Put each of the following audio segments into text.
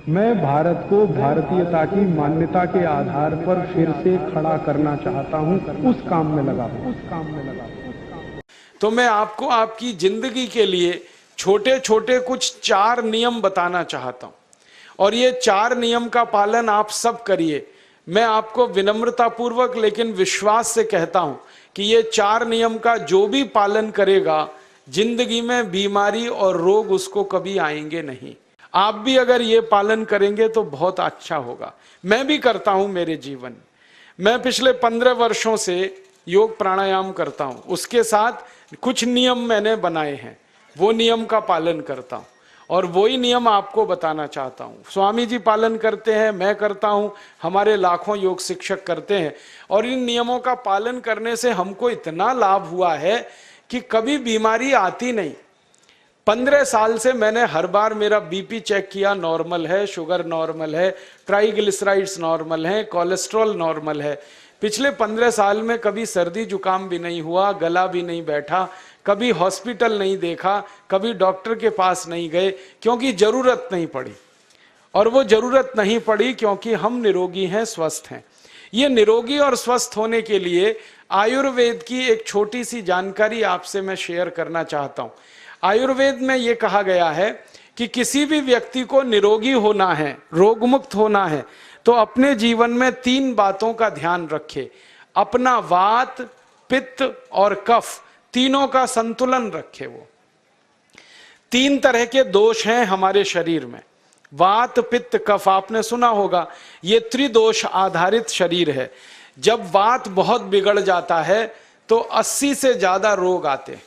मैं भारत को भारतीयता की मान्यता के आधार पर फिर से खड़ा करना चाहता हूं, उस काम में लगा हूं। तो मैं आपको आपकी जिंदगी के लिए छोटे छोटे कुछ 4 नियम बताना चाहता हूं, और ये 4 नियम का पालन आप सब करिए। मैं आपको विनम्रतापूर्वक लेकिन विश्वास से कहता हूं कि ये 4 नियम का जो भी पालन करेगा, जिंदगी में बीमारी और रोग उसको कभी आएंगे नहीं। आप भी अगर ये पालन करेंगे तो बहुत अच्छा होगा। मैं भी करता हूं मेरे जीवन। मैं पिछले 15 वर्षों से योग प्राणायाम करता हूं, उसके साथ कुछ नियम मैंने बनाए हैं, वो नियम का पालन करता हूं और वही नियम आपको बताना चाहता हूं। स्वामी जी पालन करते हैं, मैं करता हूं, हमारे लाखों योग शिक्षक करते हैं, और इन नियमों का पालन करने से हमको इतना लाभ हुआ है कि कभी बीमारी आती नहीं। 15 साल से मैंने हर बार मेरा बीपी चेक किया, नॉर्मल है, शुगर नॉर्मल है, ट्राइग्लिसराइड्स नॉर्मल है, कोलेस्ट्रॉल नॉर्मल है। पिछले 15 साल में कभी सर्दी जुकाम भी नहीं हुआ, गला भी नहीं बैठा, कभी हॉस्पिटल नहीं देखा, कभी डॉक्टर के पास नहीं गए, क्योंकि जरूरत नहीं पड़ी। और वो जरूरत नहीं पड़ी क्योंकि हम निरोगी हैं, स्वस्थ हैं। ये निरोगी और स्वस्थ होने के लिए आयुर्वेद की एक छोटी सी जानकारी आपसे मैं शेयर करना चाहता हूं। आयुर्वेद में ये कहा गया है कि किसी भी व्यक्ति को निरोगी होना है, रोग मुक्त होना है, तो अपने जीवन में 3 बातों का ध्यान रखे। अपना वात, पित्त और कफ, तीनों का संतुलन रखे। वो 3 तरह के दोष हैं हमारे शरीर में, वात, पित्त, कफ। आपने सुना होगा, ये त्रिदोष आधारित शरीर है। जब वात बहुत बिगड़ जाता है तो 80 से ज्यादा रोग आते हैं।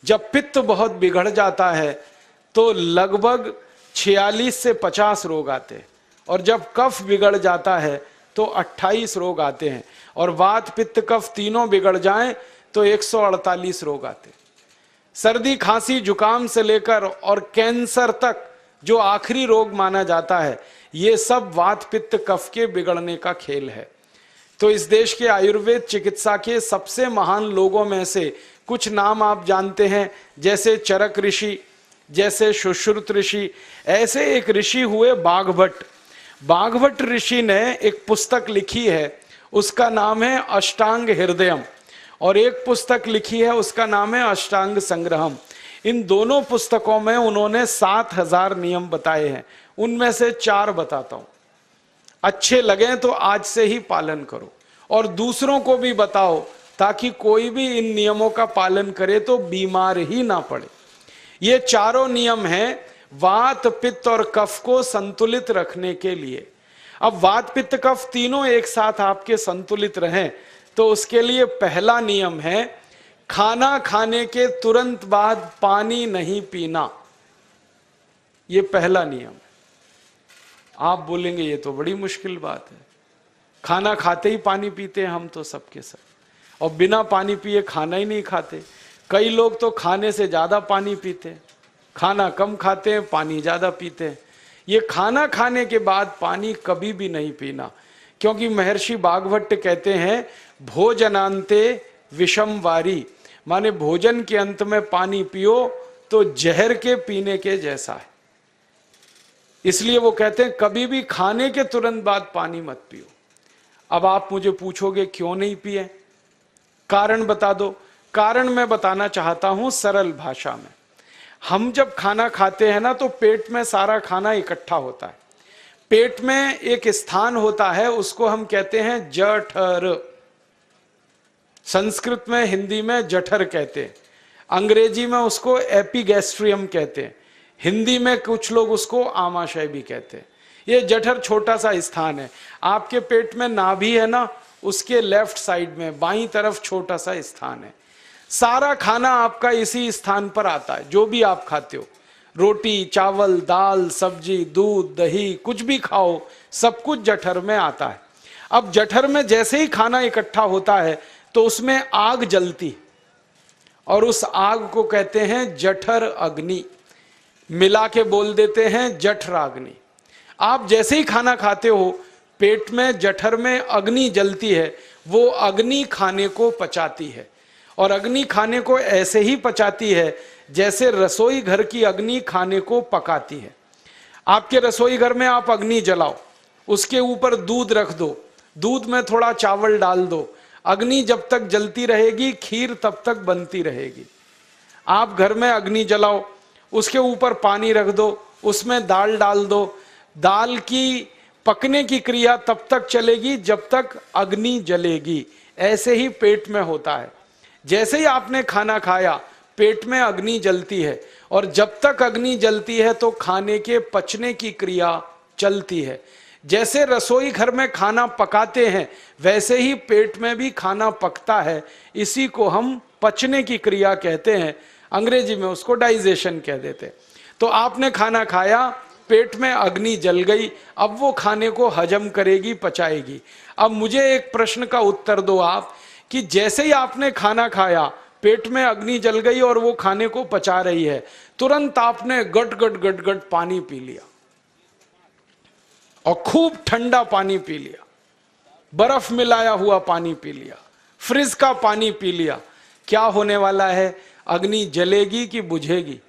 जब पित्त बहुत बिगड़ जाता है तो लगभग 46 से 50 रोग आते हैं, और जब कफ बिगड़ जाता है तो 28 रोग आते हैं, और वात, पित्त, कफ तीनों बिगड़ जाएं तो 148 रोग आते हैं। सर्दी, खांसी, जुकाम से लेकर और कैंसर तक जो आखिरी रोग माना जाता है, ये सब वात, पित्त, कफ के बिगड़ने का खेल है। तो इस देश के आयुर्वेद चिकित्सा के सबसे महान लोगों में से कुछ नाम आप जानते हैं, जैसे चरक ऋषि, जैसे सुश्रुत ऋषि। ऐसे एक ऋषि हुए बाघभट्ट। बाघभट्ट ऋषि ने एक पुस्तक लिखी है, उसका नाम है अष्टांग हृदयम, और एक पुस्तक लिखी है, उसका नाम है अष्टांग संग्रहम। इन दोनों पुस्तकों में उन्होंने 7000 नियम बताए हैं। उनमें से 4 बताता हूं, अच्छे लगे तो आज से ही पालन करो और दूसरों को भी बताओ, ताकि कोई भी इन नियमों का पालन करे तो बीमार ही ना पड़े। ये चारों नियम हैं वात, पित्त और कफ को संतुलित रखने के लिए। अब वात, पित्त, कफ तीनों एक साथ आपके संतुलित रहें तो उसके लिए पहला नियम है खाना खाने के तुरंत बाद पानी नहीं पीना। ये पहला नियम है। आप बोलेंगे ये तो बड़ी मुश्किल बात है, खाना खाते ही पानी पीते हैं हम तो सबके सब, और बिना पानी पिए खाना ही नहीं खाते। कई लोग तो खाने से ज्यादा पानी पीते हैं, खाना कम खाते हैं, पानी ज्यादा पीते हैं। ये खाना खाने के बाद पानी कभी भी नहीं पीना, क्योंकि महर्षि बाघभट्ट कहते हैं भोजनांते विषम वारी, माने भोजन के अंत में पानी पियो तो जहर के पीने के जैसा है। इसलिए वो कहते हैं कभी भी खाने के तुरंत बाद पानी मत पियो। अब आप मुझे पूछोगे क्यों नहीं पिए, कारण बता दो। कारण मैं बताना चाहता हूं सरल भाषा में। हम जब खाना खाते हैं ना तो पेट में सारा खाना इकट्ठा होता है। पेट में एक स्थान होता है, उसको हम कहते हैं जठर। संस्कृत में, हिंदी में जठर कहते हैं, अंग्रेजी में उसको एपिगैस्ट्रियम कहते हैं, हिंदी में कुछ लोग उसको आमाशय भी कहते हैं। ये जठर छोटा सा स्थान है। आपके पेट में नाभि है ना, उसके लेफ्ट साइड में बाईं तरफ छोटा सा स्थान है। सारा खाना आपका इसी स्थान पर आता है। जो भी आप खाते हो, रोटी, चावल, दाल, सब्जी, दूध, दही, कुछ भी खाओ, सब कुछ जठर में आता है। अब जठर में जैसे ही खाना इकट्ठा होता है तो उसमें आग जलती, और उस आग को कहते हैं जठर अग्नि। मिला के बोल देते हैं जठराग्नि। आप जैसे ही खाना खाते हो, पेट में जठर में अग्नि जलती है, वो अग्नि खाने को पचाती है, और अग्नि खाने को ऐसे ही पचाती है जैसे रसोई घर की अग्नि खाने को पकाती है। आपके रसोई घर में आप अग्नि जलाओ, उसके ऊपर दूध रख दो, दूध में थोड़ा चावल डाल दो, अग्नि जब तक जलती रहेगी खीर तब तक बनती रहेगी। आप घर में अग्नि जलाओ, उसके ऊपर पानी रख दो, उसमें दाल डाल दो, दाल की पकने की क्रिया तब तक चलेगी जब तक अग्नि जलेगी। ऐसे ही पेट में होता है, जैसे ही आपने खाना खाया पेट में अग्नि जलती है, और जब तक अग्नि जलती है तो खाने के पचने की क्रिया चलती है। जैसे रसोई घर में खाना पकाते हैं वैसे ही पेट में भी खाना पकता है, इसी को हम पचने की क्रिया कहते हैं, अंग्रेजी में उसको डाइजेशन कह देते हैं। तो आपने खाना खाया, पेट में अग्नि जल गई, अब वो खाने को हजम करेगी, पचाएगी। अब मुझे एक प्रश्न का उत्तर दो आप, कि जैसे ही आपने खाना खाया पेट में अग्नि जल गई और वो खाने को पचा रही है, तुरंत आपने गट गट गट गट पानी पी लिया, और खूब ठंडा पानी पी लिया, बर्फ मिलाया हुआ पानी पी लिया, फ्रिज का पानी पी लिया। क्या होने वाला है? अग्नि जलेगी कि बुझेगी?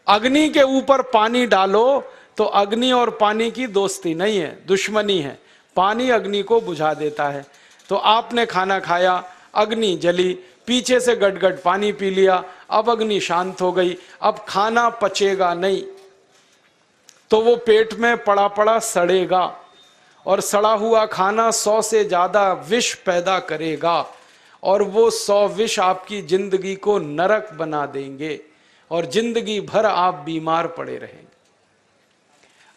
अग्नि के ऊपर पानी डालो तो अग्नि और पानी की दोस्ती नहीं है, दुश्मनी है। पानी अग्नि को बुझा देता है। तो आपने खाना खाया, अग्नि जली, पीछे से गटगट पानी पी लिया, अब अग्नि शांत हो गई, अब खाना पचेगा नहीं, तो वो पेट में पड़ा पड़ा सड़ेगा, और सड़ा हुआ खाना 100 से ज्यादा विष पैदा करेगा, और वो 100 विष आपकी जिंदगी को नरक बना देंगे, और जिंदगी भर आप बीमार पड़े रहेंगे।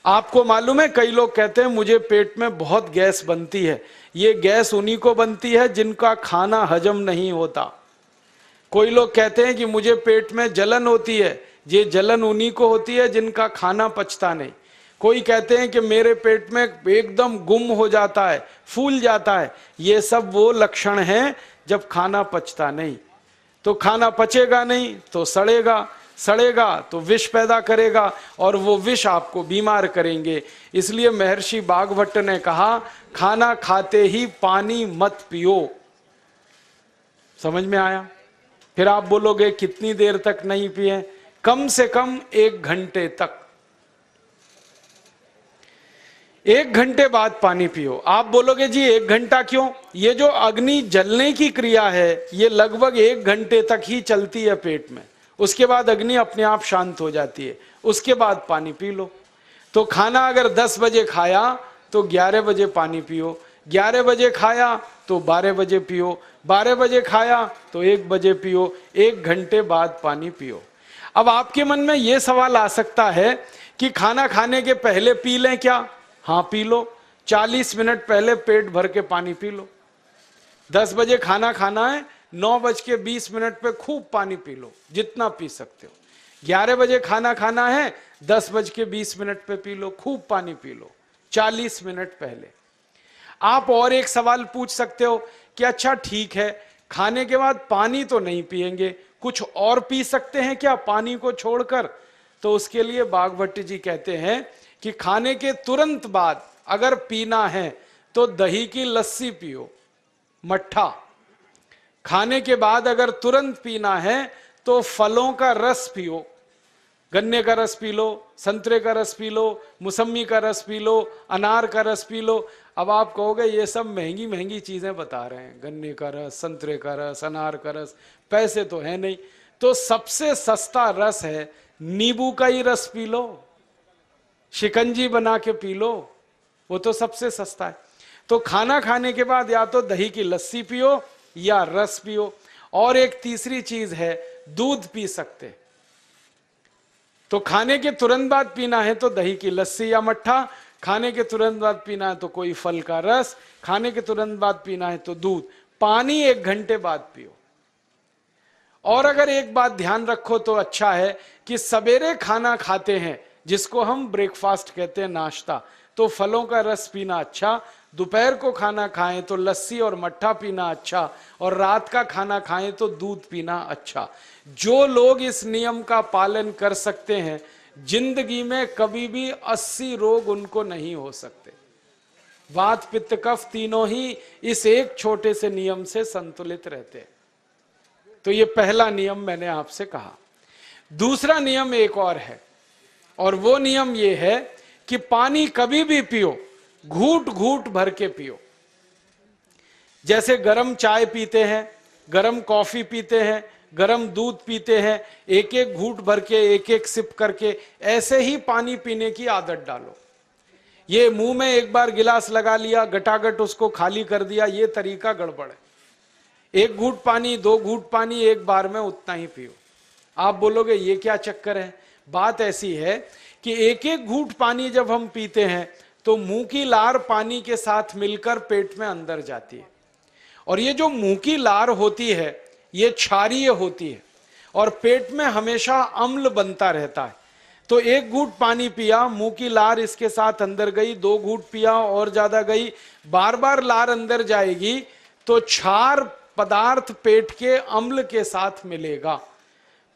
आपको मालूम है, कई लोग कहते हैं मुझे पेट में बहुत गैस बनती है। ये गैस उन्हीं को बनती है जिनका खाना हजम नहीं होता। कोई लोग कहते हैं कि मुझे पेट में जलन होती है, ये जलन उन्हीं को होती है जिनका खाना पचता नहीं। कोई कहते हैं कि मेरे पेट में एकदम गुम हो जाता है, फूल जाता है, ये सब वो लक्षण हैं जब खाना पचता नहीं। तो खाना पचेगा नहीं तो सड़ेगा, सड़ेगा तो विष पैदा करेगा, और वो विष आपको बीमार करेंगे। इसलिए महर्षि बागभट्ट ने कहा, खाना खाते ही पानी मत पियो। समझ में आया? फिर आप बोलोगे कितनी देर तक नहीं पिए? कम से कम 1 घंटे तक। 1 घंटे बाद पानी पियो। आप बोलोगे जी 1 घंटा क्यों? ये जो अग्नि जलने की क्रिया है ये लगभग 1 घंटे तक ही चलती है पेट में, उसके बाद अग्नि अपने आप शांत हो जाती है, उसके बाद पानी पी लो। तो खाना अगर 10 बजे खाया तो 11 बजे पानी पियो, 11 बजे खाया तो 12 बजे पियो, 12 बजे खाया तो 1 बजे पियो, 1 घंटे बाद पानी पियो। अब आपके मन में यह सवाल आ सकता है कि खाना खाने के पहले पी लें क्या? हाँ पी लो, 40 मिनट पहले पेट भर के पानी पी लो। 10 बजे खाना खाना है, 9:20 पे खूब पानी पी लो, जितना पी सकते हो। 11 बजे खाना खाना है, 10:20 पे पी लो, खूब पानी पी लो, 40 मिनट पहले। आप और एक सवाल पूछ सकते हो कि अच्छा ठीक है, खाने के बाद पानी तो नहीं पिएंगे, कुछ और पी सकते हैं क्या पानी को छोड़कर? तो उसके लिए बागभट्ट जी कहते हैं कि खाने के तुरंत बाद अगर पीना है तो दही की लस्सी पियो, मट्ठा। खाने के बाद अगर तुरंत पीना है तो फलों का रस पियो, गन्ने का रस पी लो, संतरे का रस पी लो, मौसमी का रस पी लो, अनार का रस पी लो। अब आप कहोगे ये सब महंगी महंगी चीजें बता रहे हैं, गन्ने का रस, संतरे का रस, अनार का रस, पैसे तो है नहीं। तो सबसे सस्ता रस है नींबू का ही रस पी लो, शिकंजी बना के पी लो, वो तो सबसे सस्ता है। तो खाना खाने के बाद या तो दही की लस्सी पियो या रस पियो। और एक तीसरी चीज है, दूध पी सकते। तो खाने के तुरंत बाद पीना है तो दही की लस्सी या मट्ठा, खाने के तुरंत बाद पीना है तो कोई फल का रस, खाने के तुरंत बाद पीना है तो दूध। पानी 1 घंटे बाद पियो। और अगर एक बात ध्यान रखो तो अच्छा है कि सवेरे खाना खाते हैं जिसको हम ब्रेकफास्ट कहते हैं, नाश्ता, तो फलों का रस पीना अच्छा, दोपहर को खाना खाएं तो लस्सी और मट्ठा पीना अच्छा, और रात का खाना खाएं तो दूध पीना अच्छा। जो लोग इस नियम का पालन कर सकते हैं जिंदगी में कभी भी 80 रोग उनको नहीं हो सकते। वात पित्त कफ तीनों ही इस एक छोटे से नियम से संतुलित रहते हैं। तो ये पहला नियम मैंने आपसे कहा। दूसरा नियम एक और है, और वो नियम ये है कि पानी कभी भी पियो, घूट घूट भर के पियो। जैसे गरम चाय पीते हैं, गरम कॉफी पीते हैं, गरम दूध पीते हैं, एक एक घूट भर के, एक एक सिप करके, ऐसे ही पानी पीने की आदत डालो। ये मुंह में एक बार गिलास लगा लिया, गटागट उसको खाली कर दिया, ये तरीका गड़बड़ है। एक घूट पानी, दो घूट पानी एक बार में उतना ही पियो। आप बोलोगे ये क्या चक्कर है? बात ऐसी है कि एक एक घूट पानी जब हम पीते हैं तो मुंह की लार पानी के साथ मिलकर पेट में अंदर जाती है, और ये जो मुंह की लार होती है ये क्षारीय होती है और पेट में हमेशा अम्ल बनता रहता है। तो एक घूट पानी पिया, मुंह की लार इसके साथ अंदर गई, दो घूट पिया और ज्यादा गई, बार बार लार अंदर जाएगी तो क्षार पदार्थ पेट के अम्ल के साथ मिलेगा।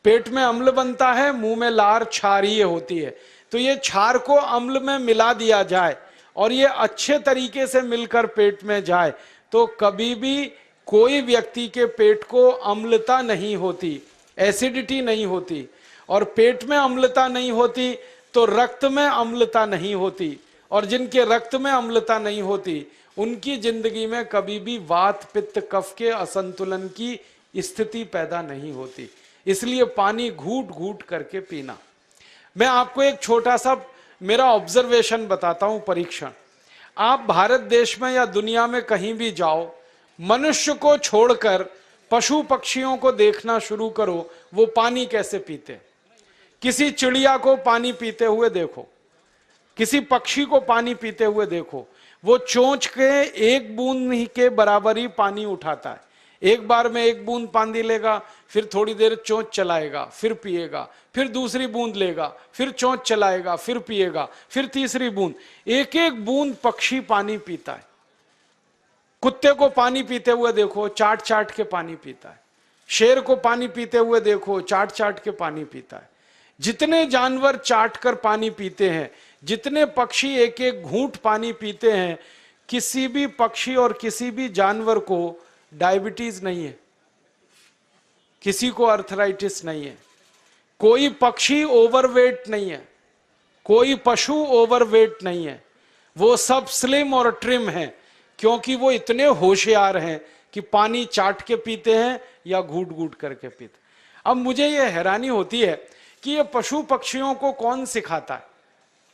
पेट में अम्ल बनता है, मुंह में लार क्षारीय होती है, तो ये क्षार को अम्ल में मिला दिया जाए और ये अच्छे तरीके से मिलकर पेट में जाए तो कभी भी कोई व्यक्ति के पेट को अम्लता नहीं होती, एसिडिटी नहीं होती। और पेट में अम्लता नहीं होती तो रक्त में अम्लता नहीं होती, और जिनके रक्त में अम्लता नहीं होती उनकी जिंदगी में कभी भी वात पित्त कफ के असंतुलन की स्थिति पैदा नहीं होती। इसलिए पानी घूट घूट करके पीना। मैं आपको एक छोटा सा मेरा ऑब्जर्वेशन बताता हूं, परीक्षण। आप भारत देश में या दुनिया में कहीं भी जाओ, मनुष्य को छोड़कर पशु पक्षियों को देखना शुरू करो, वो पानी कैसे पीते। किसी चिड़िया को पानी पीते हुए देखो, किसी पक्षी को पानी पीते हुए देखो, वो चोंच के एक बूंद ही के बराबर ही पानी उठाता है। एक बार में एक बूंद पानी लेगा, फिर थोड़ी देर चोंच चलाएगा, फिर पिएगा, फिर दूसरी बूंद लेगा, फिर चोंच चलाएगा, फिर पिएगा, फिर तीसरी बूंद। एक एक बूंद पक्षी पानी पीता है। कुत्ते को पानी पीते हुए देखो, चाट चाट के पानी पीता है। शेर को पानी पीते हुए देखो, चाट चाट के पानी पीता है। जितने जानवर चाट कर पानी पीते हैं, जितने पक्षी एक एक घूंट पानी पीते हैं, किसी भी पक्षी और किसी भी जानवर को डायबिटीज नहीं है, किसी को अर्थराइटिस नहीं है, कोई पक्षी ओवरवेट नहीं है, कोई पशु ओवरवेट नहीं है। वो सब स्लिम और ट्रिम है, क्योंकि वो इतने होशियार हैं कि पानी चाट के पीते हैं या घूट घूट करके पीते। अब मुझे ये हैरानी होती है कि ये पशु पक्षियों को कौन सिखाता है?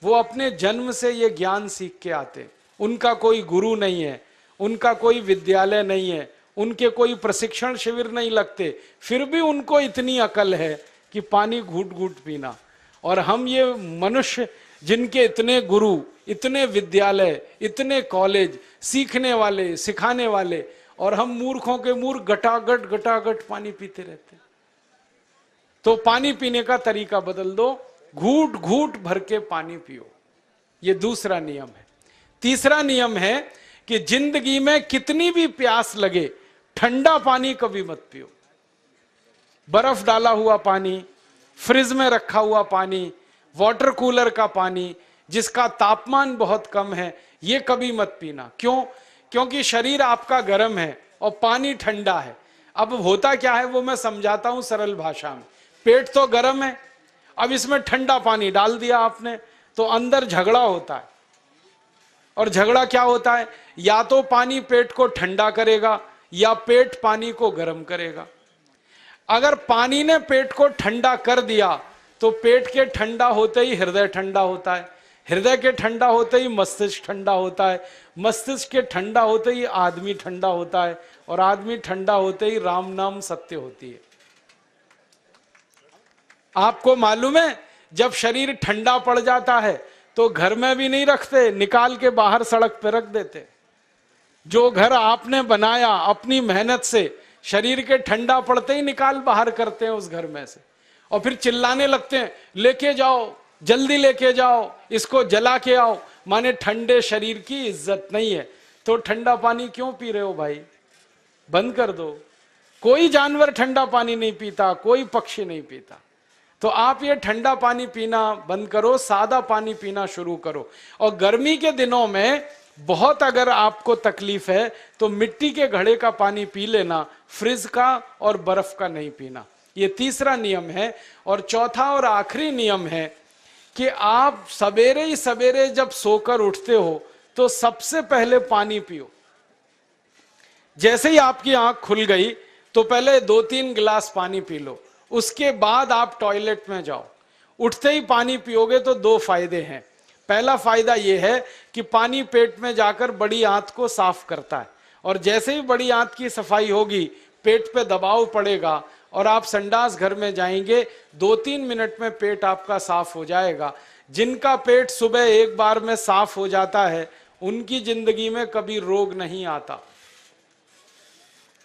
वो अपने जन्म से ये ज्ञान सीख के आते, उनका कोई गुरु नहीं है, उनका कोई विद्यालय नहीं है, उनके कोई प्रशिक्षण शिविर नहीं लगते, फिर भी उनको इतनी अकल है कि पानी घूट घूट पीना। और हम ये मनुष्य जिनके इतने गुरु, इतने विद्यालय, इतने कॉलेज, सीखने वाले, सिखाने वाले, और हम मूर्खों के मूर्ख गटागट गटागट पानी पीते रहते। तो पानी पीने का तरीका बदल दो, घूट घूट भर के पानी पियो। ये दूसरा नियम है। तीसरा नियम है कि जिंदगी में कितनी भी प्यास लगे, ठंडा पानी कभी मत पियो। बर्फ डाला हुआ पानी, फ्रिज में रखा हुआ पानी, वाटर कूलर का पानी जिसका तापमान बहुत कम है, ये कभी मत पीना। क्यों? क्योंकि शरीर आपका गर्म है और पानी ठंडा है। अब होता क्या है वो मैं समझाता हूं सरल भाषा में। पेट तो गर्म है, अब इसमें ठंडा पानी डाल दिया आपने तो अंदर झगड़ा होता है। और झगड़ा क्या होता है? या तो पानी पेट को ठंडा करेगा या पेट पानी को गर्म करेगा। अगर पानी ने पेट को ठंडा कर दिया तो पेट के ठंडा होते ही हृदय ठंडा होता है, हृदय के ठंडा होते ही मस्तिष्क ठंडा होता है, मस्तिष्क के ठंडा होते ही आदमी ठंडा होता है, और आदमी ठंडा होते ही राम नाम सत्य होती है। आपको मालूम है जब शरीर ठंडा पड़ जाता है तो घर में भी नहीं रखते, निकाल के बाहर सड़क पे रख देते। जो घर आपने बनाया अपनी मेहनत से, शरीर के ठंडा पड़ते ही निकाल बाहर करते हैं उस घर में से, और फिर चिल्लाने लगते हैं लेके जाओ, जल्दी लेके जाओ, इसको जला के आओ। माने ठंडे शरीर की इज्जत नहीं है। तो ठंडा पानी क्यों पी रहे हो भाई? बंद कर दो। कोई जानवर ठंडा पानी नहीं पीता, कोई पक्षी नहीं पीता। तो आप ये ठंडा पानी पीना बंद करो, सादा पानी पीना शुरू करो। और गर्मी के दिनों में बहुत अगर आपको तकलीफ है तो मिट्टी के घड़े का पानी पी लेना, फ्रिज का और बर्फ का नहीं पीना। ये तीसरा नियम है। और चौथा और आखिरी नियम है कि आप सवेरे ही सवेरे जब सोकर उठते हो तो सबसे पहले पानी पियो। जैसे ही आपकी आंख खुल गई तो पहले 2-3 गिलास पानी पी लो, उसके बाद आप टॉयलेट में जाओ। उठते ही पानी पियोगे तो 2 फायदे हैं। पहला फायदा यह है कि पानी पेट में जाकर बड़ी आंत को साफ करता है, और जैसे ही बड़ी आंत की सफाई होगी पेट पे दबाव पड़ेगा और आप संडास घर में जाएंगे, 2-3 मिनट में पेट आपका साफ हो जाएगा। जिनका पेट सुबह एक बार में साफ हो जाता है उनकी जिंदगी में कभी रोग नहीं आता।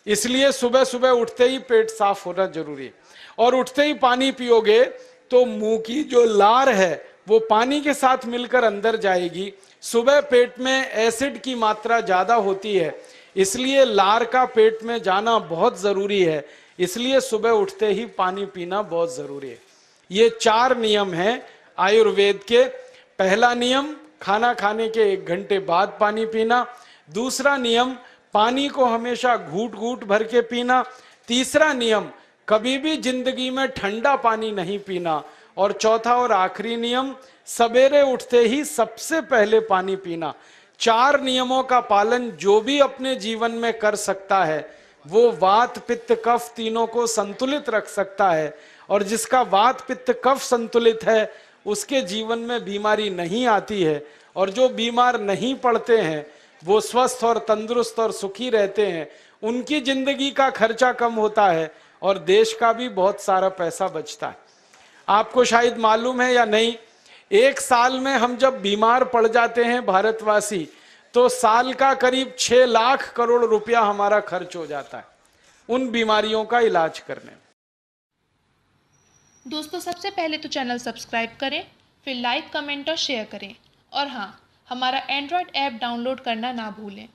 इसलिए सुबह सुबह उठते ही पेट साफ होना जरूरी है। और उठते ही पानी पियोगे तो मुंह की जो लार है वो पानी के साथ मिलकर अंदर जाएगी। सुबह पेट में एसिड की मात्रा ज्यादा होती है, इसलिए लार का पेट में जाना बहुत जरूरी है। इसलिए सुबह उठते ही पानी पीना बहुत जरूरी है। ये 4 नियम हैं आयुर्वेद के। पहला नियम, खाना खाने के 1 घंटे बाद पानी पीना। दूसरा नियम, पानी को हमेशा घूट घूट भर के पीना। तीसरा नियम, कभी भी जिंदगी में ठंडा पानी नहीं पीना। और चौथा और आखिरी नियम, सवेरे उठते ही सबसे पहले पानी पीना। 4 नियमों का पालन जो भी अपने जीवन में कर सकता है वो वात पित्त कफ तीनों को संतुलित रख सकता है। और जिसका वात पित्त कफ संतुलित है उसके जीवन में बीमारी नहीं आती है, और जो बीमार नहीं पड़ते हैं वो स्वस्थ और तंदुरुस्त और सुखी रहते हैं। उनकी जिंदगी का खर्चा कम होता है और देश का भी बहुत सारा पैसा बचता है। आपको शायद मालूम है या नहीं, 1 साल में हम जब बीमार पड़ जाते हैं भारतवासी तो साल का करीब 6 लाख करोड़ रुपया हमारा खर्च हो जाता है उन बीमारियों का इलाज करने में। दोस्तों, सबसे पहले तो चैनल सब्सक्राइब करें, फिर लाइक, कमेंट और शेयर करें। और हाँ, हमारा एंड्रॉयड ऐप डाउनलोड करना ना भूलें।